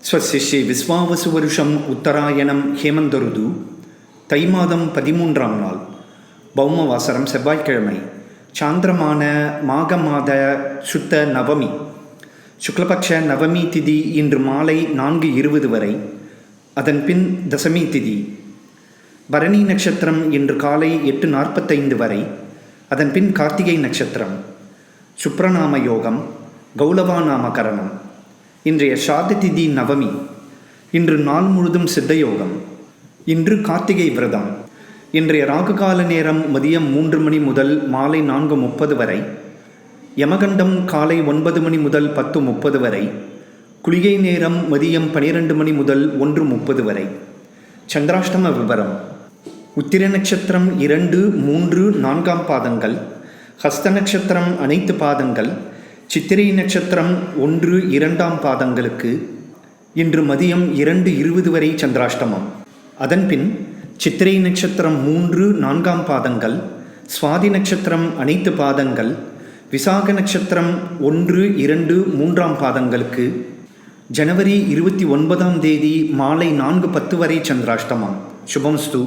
स्वस्य श्री विश्वावसुवरुषम् उत्तरायणं हेमन्तऋतु தை மாதம் 13ஆம் நாள் பௌமவாசரம் செவ்வாய்க்கிழமை சாந்திரமான மாக மாத சுத்த நவமி சுக்லபக்ஷ நவமி திதி இன்று மாலை 4:20 வரை. அதன் பின் தசமி திதி. பரணி நட்சத்திரம் இன்று காலை 8:45 வரை. அதன் பின் கார்த்திகை நட்சத்திரம். சுப்ரநாம யோகம், கௌளவா நாமகரணம். இன்றைய சாத திதி நவமி. இன்று நாள் முழுதும் சித்தயோகம். இன்று கார்த்திகை விரதம். இன்றைய ராகுகால நேரம் மதியம் 3 மணி முதல் மாலை 4:30 வரை. யமகண்டம் காலை 9 மணி முதல் 10:30 வரை. குளிகை நேரம் மதியம் 12 மணி முதல் 1:30 வரை. சந்திராஷ்டம விவரம். உத்திர நட்சத்திரம் 2, 3, 4ஆம் பாதங்கள். ஹஸ்த நட்சத்திரம் அனைத்து பாதங்கள். சித்திரை நட்சத்திரம் 1, 2ஆம் பாதங்களுக்கு இன்று மதியம் 2:20 வரை சந்திராஷ்டமம். அதன்பின் சித்திரை நட்சத்திரம் 3, 4ஆம் பாதங்கள். சுவாதி நட்சத்திரம் அனைத்து பாதங்கள். விசாக நட்சத்திரம் 1, 2, 3ஆம் பாதங்களுக்கு ஜனவரி 29ஆம் தேதி மாலை 4:10 வரை சந்திராஷ்டமம். சுபம்ஸ்து.